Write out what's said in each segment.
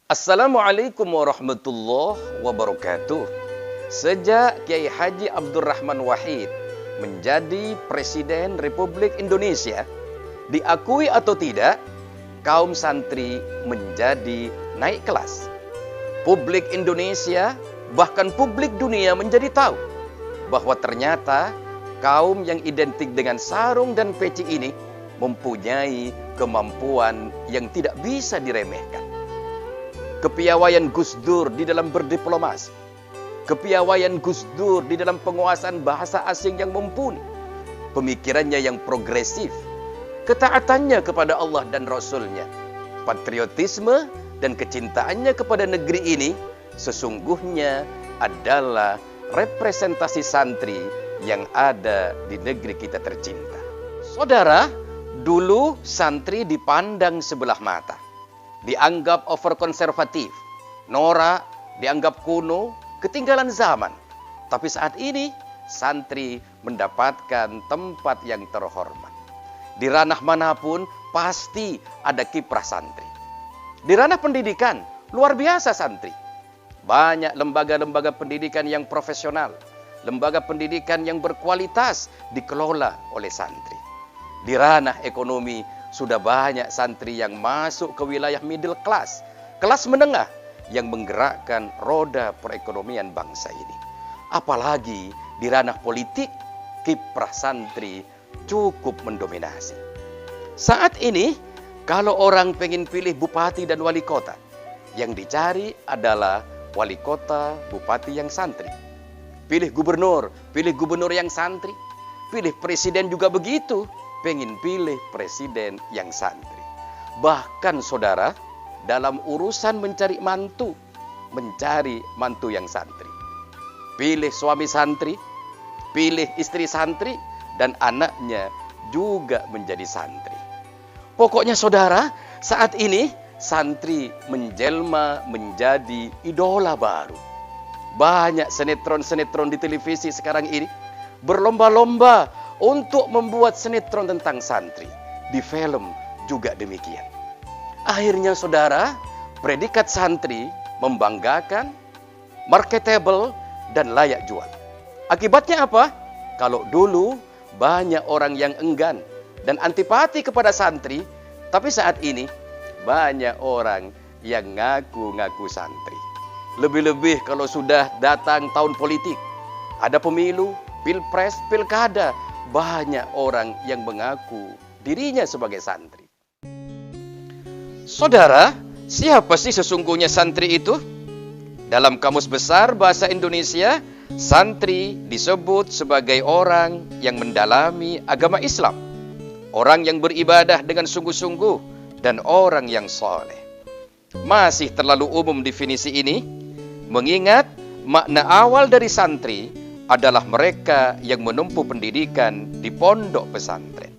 Assalamualaikum warahmatullahi wabarakatuh. Sejak Kiai Haji Abdurrahman Wahid menjadi Presiden Republik Indonesia, diakui atau tidak, kaum santri menjadi naik kelas. Publik Indonesia, bahkan publik dunia menjadi tahu bahwa ternyata kaum yang identik dengan sarung dan peci ini mempunyai kemampuan yang tidak bisa diremehkan. Kepiawaian Gus Dur di dalam berdiplomasi, kepiawaian Gus Dur di dalam penguasaan bahasa asing yang mumpuni, pemikirannya yang progresif, ketaatannya kepada Allah dan Rasul-Nya, patriotisme dan kecintaannya kepada negeri ini sesungguhnya adalah representasi santri yang ada di negeri kita tercinta. Saudara, dulu santri dipandang sebelah mata, dianggap overkonservatif, norak, dianggap kuno, ketinggalan zaman. Tapi saat ini santri mendapatkan tempat yang terhormat. Di ranah manapun pasti ada kiprah santri. Di ranah pendidikan luar biasa santri. Banyak lembaga-lembaga pendidikan yang profesional, lembaga pendidikan yang berkualitas dikelola oleh santri. Di ranah ekonomi sudah banyak santri yang masuk ke wilayah middle class, kelas menengah yang menggerakkan roda perekonomian bangsa ini. Apalagi di ranah politik, kiprah santri cukup mendominasi. Saat ini, kalau orang pengen pilih bupati dan wali kota, yang dicari adalah wali kota, bupati yang santri. Pilih gubernur yang santri. Pilih presiden juga begitu, pengen pilih presiden yang santri. Bahkan saudara, dalam urusan mencari mantu yang santri. Pilih suami santri, pilih istri santri, dan anaknya juga menjadi santri. Pokoknya saudara, saat ini santri menjelma menjadi idola baru. Banyak sinetron-sinetron di televisi sekarang ini berlomba-lomba untuk membuat sinetron tentang santri. Di film juga demikian. Akhirnya saudara, predikat santri membanggakan, marketable, dan layak jual. Akibatnya apa? Kalau dulu banyak orang yang enggan dan antipati kepada santri, tapi saat ini banyak orang yang ngaku-ngaku santri. Lebih-lebih kalau sudah datang tahun politik, ada pemilu, pilpres, pilkada, banyak orang yang mengaku dirinya sebagai santri. Saudara, siapa sih sesungguhnya santri itu? Dalam Kamus Besar Bahasa Indonesia, santri disebut sebagai orang yang mendalami agama Islam, orang yang beribadah dengan sungguh-sungguh, dan orang yang soleh. Masih terlalu umum definisi ini, mengingat makna awal dari santri adalah mereka yang menempuh pendidikan di pondok pesantren.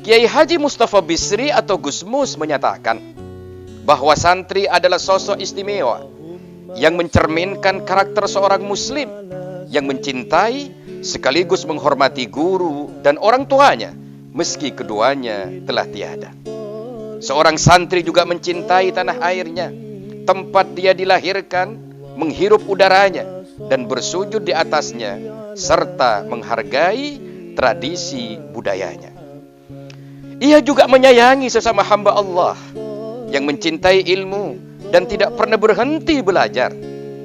Kiai Haji Mustafa Bisri atau Gus Mus menyatakan bahwa santri adalah sosok istimewa yang mencerminkan karakter seorang muslim yang mencintai sekaligus menghormati guru dan orang tuanya meski keduanya telah tiada. Seorang santri juga mencintai tanah airnya, tempat dia dilahirkan, menghirup udaranya, dan bersujud di atasnya, serta menghargai tradisi budayanya. Ia juga menyayangi sesama hamba Allah, yang mencintai ilmu dan tidak pernah berhenti belajar,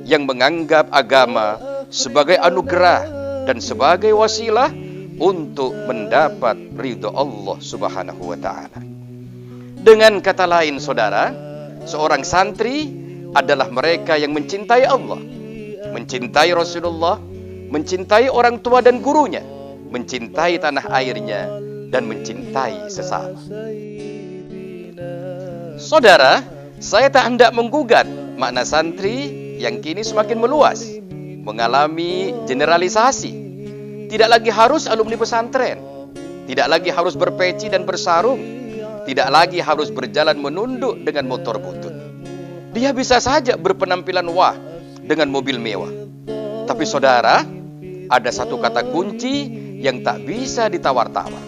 yang menganggap agama sebagai anugerah dan sebagai wasilah untuk mendapat ridho Allah Subhanahu wa Ta'ala. Dengan kata lain, saudara, seorang santri adalah mereka yang mencintai Allah, mencintai Rasulullah, mencintai orang tua dan gurunya, mencintai tanah airnya, dan mencintai sesama. Saudara, saya tak hendak menggugat makna santri yang kini semakin meluas, mengalami generalisasi. Tidak lagi harus alumni pesantren, tidak lagi harus berpeci dan bersarung, tidak lagi harus berjalan menunduk dengan motor butut. Dia bisa saja berpenampilan wah dengan mobil mewah. Tapi saudara, ada satu kata kunci yang tak bisa ditawar-tawar,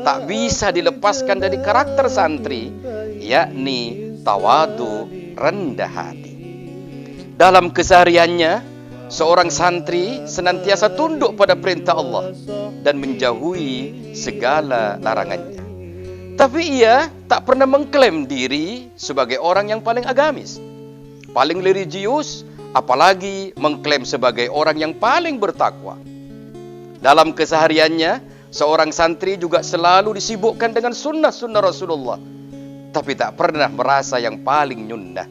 tak bisa dilepaskan dari karakter santri, yakni tawadu rendah hati. Dalam kesehariannya, seorang santri senantiasa tunduk pada perintah Allah dan menjauhi segala larangannya. Tapi ia tak pernah mengklaim diri sebagai orang yang paling agamis, paling religius, apalagi mengklaim sebagai orang yang paling bertakwa. Dalam kesehariannya, seorang santri juga selalu disibukkan dengan sunnah-sunnah Rasulullah, tapi tak pernah merasa yang paling nyunnah.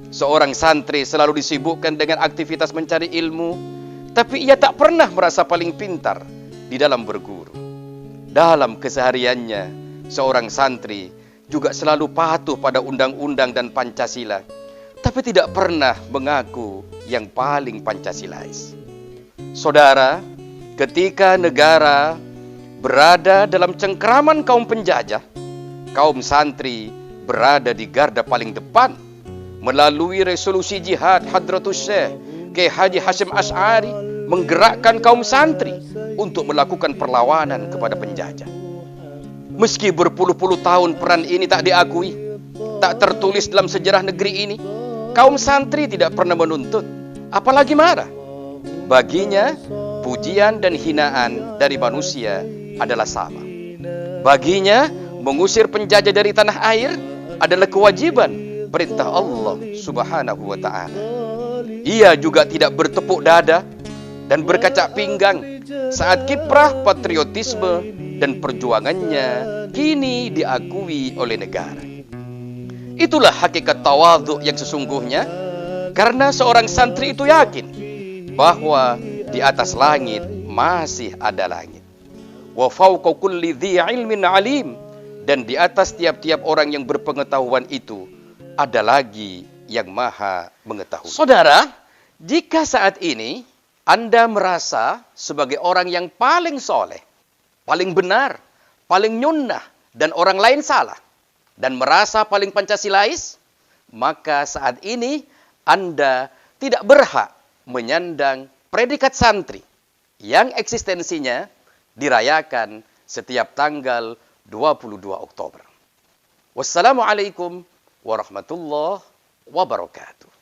Seorang santri selalu disibukkan dengan aktivitas mencari ilmu, tapi ia tak pernah merasa paling pintar di dalam berguru. Dalam kesehariannya, seorang santri juga selalu patuh pada undang-undang dan Pancasila, tapi tidak pernah mengaku yang paling Pancasilais. Saudara, ketika negara berada dalam cengkraman kaum penjajah, kaum santri berada di garda paling depan. Melalui resolusi jihad Hadratus Syekh Kiai Haji Hasyim Asy'ari menggerakkan kaum santri untuk melakukan perlawanan kepada penjajah. Meski berpuluh-puluh tahun peran ini tak diakui, tak tertulis dalam sejarah negeri ini, kaum santri tidak pernah menuntut, apalagi marah. Baginya, pujian dan hinaan dari manusia adalah sama. Baginya, mengusir penjajah dari tanah air adalah kewajiban perintah Allah Subhanahu wa ta'ala. Ia juga tidak bertepuk dada dan berkacak pinggang saat kiprah patriotisme dan perjuangannya kini diakui oleh negara. Itulah hakikat tawadhu yang sesungguhnya, karena seorang santri itu yakin bahwa di atas langit masih ada langit. Wa fawqa kulli dhi ilmin alim, dan di atas tiap-tiap orang yang berpengetahuan itu ada lagi yang maha mengetahui. Saudara, jika saat ini Anda merasa sebagai orang yang paling soleh, paling benar, paling nyunnah, dan orang lain salah, dan merasa paling Pancasilais, maka saat ini Anda tidak berhak menyandang predikat santri yang eksistensinya dirayakan setiap tanggal 22 Oktober. Wassalamualaikum warahmatullahi wabarakatuh.